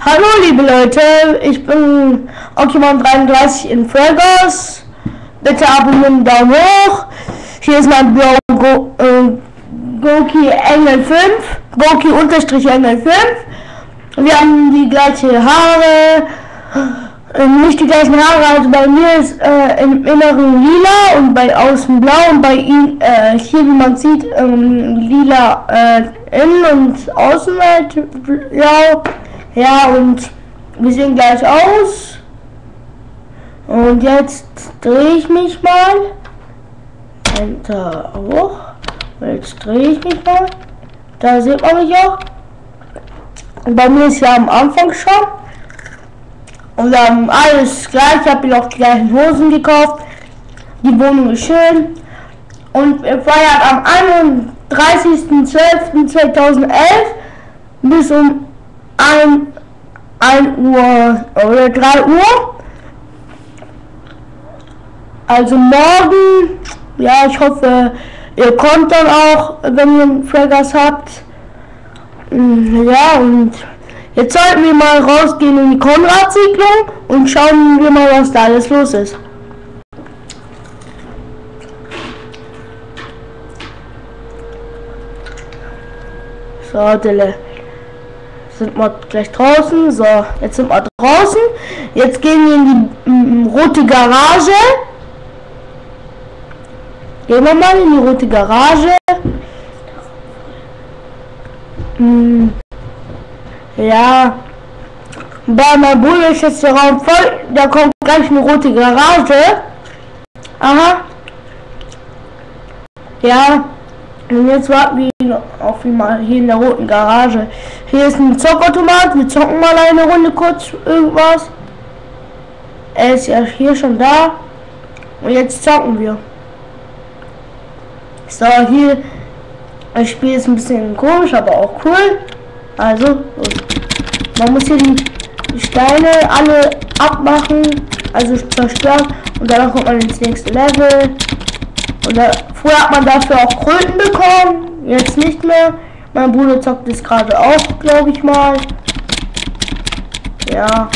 Hallo liebe Leute, ich bin Okimon33 in Fragos. Bitte abonnieren, Daumen hoch. Hier ist mein Bro Goki Engel 5, Goki-Engel 5. Wir haben die gleiche Haare, nicht die gleichen Haare, also bei mir ist im Inneren lila und bei außen blau und bei ihm hier, wie man sieht, lila innen und außen halt blau. Ja, und wir sehen gleich aus. Und jetzt drehe ich mich mal. Enter hoch. Jetzt drehe ich mich mal. Da sieht man mich auch. Und bei mir ist ja am Anfang schon. Und alles gleich. Ich habe mir auch die gleichen Hosen gekauft. Die Wohnung ist schön. Und wir feiern am 31.12.2011 bis um 1 Uhr oder 3 Uhr. Also morgen. Ja, ich hoffe, ihr kommt dann auch, wenn ihr Fraggers habt. Ja, und jetzt sollten wir mal rausgehen in die Konrad-Siedlung und schauen wir mal, was da alles los ist. So, Dille. Sind wir gleich draußen. So, jetzt sind wir draußen. Jetzt gehen wir in die rote Garage. Gehen wir mal in die rote Garage. Ja. Bei meinem Bruder ist jetzt der Raum voll. Da kommt gleich eine rote Garage. Aha. Ja. Und jetzt warten wir auf ihn mal hier in der roten Garage. Hier ist ein Zockautomat. Wir zocken mal eine Runde kurz irgendwas. Er ist ja hier schon da. Und jetzt zocken wir. So, hier. Das Spiel ist ein bisschen komisch, aber auch cool. Also, man muss hier die Steine alle abmachen. Also zerstören. Und danach kommt man ins nächste Level. Und früher hat man dafür auch Kröten bekommen, jetzt nicht mehr. Mein Bruder zockt es gerade auch, glaube ich mal. Ja,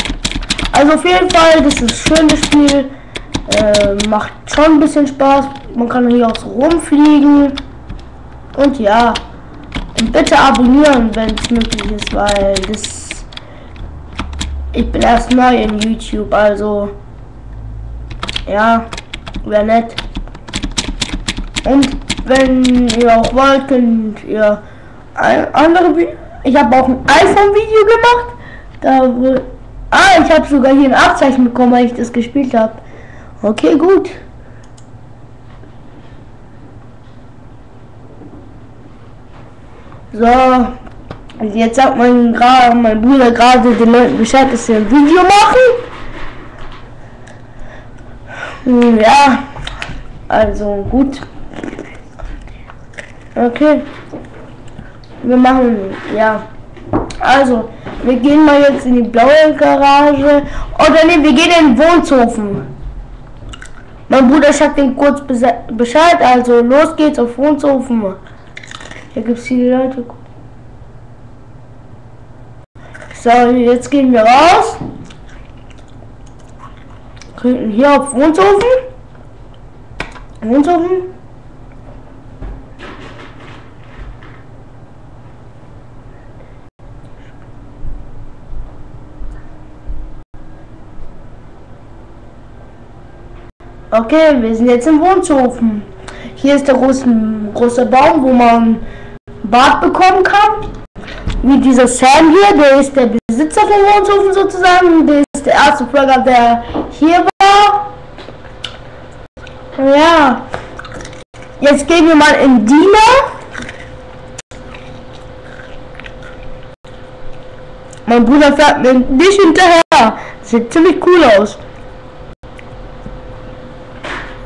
also auf jeden Fall, das ist ein schönes Spiel. Macht schon ein bisschen Spaß. Man kann hier auch so rumfliegen. Und ja, und bitte abonnieren, wenn es möglich ist, weil ich bin erst neu in YouTube, also ja, wäre nett. Und wenn ihr auch wollt, könnt ihr ich habe auch ein iPhone-Video gemacht. Ich habe sogar hier ein Abzeichen bekommen, weil ich das gespielt habe. Okay, gut. So. Und jetzt sagt mein Bruder gerade den Leuten Bescheid, dass sie ein Video machen. Ja. Also gut. Okay. Wir machen, ja. Also, wir gehen mal jetzt in die blaue Garage. Oder ne, wir gehen in den Wohnhofen. Mein Bruder sagt den kurz Bescheid. Also, los geht's auf Wohnhofen. Hier gibt's viele Leute. So, jetzt gehen wir raus. Hier auf Wohnhofen. Okay, wir sind jetzt im Wohnhofen. Hier ist der große Baum, wo man Bad bekommen kann. Wie dieser Sam hier, der ist der Besitzer vom Wohnhofen sozusagen. Der ist der erste Fragger, der hier war. Ja. Jetzt gehen wir mal in Diener. Mein Bruder fährt mir nicht hinterher. Sieht ziemlich cool aus.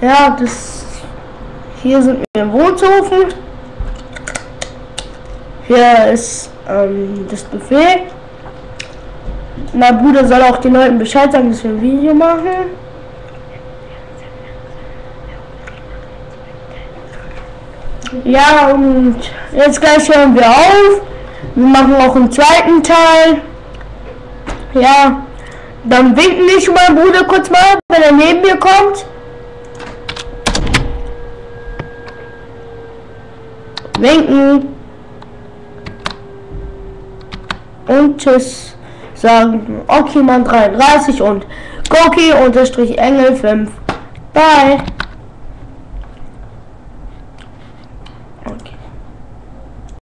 Ja, hier sind wir im Wohnhofen. Hier ist das Buffet. Mein Bruder soll auch den Leuten Bescheid sagen, dass wir ein Video machen. Ja, und jetzt gleich hören wir auf. Wir machen auch einen zweiten Teil. Ja, dann winken wir schon mal Bruder kurz mal, wenn er neben mir kommt. Winken. Und tschüss sagen. Okay, Mann 33 und Goki-Engel 5. Bye.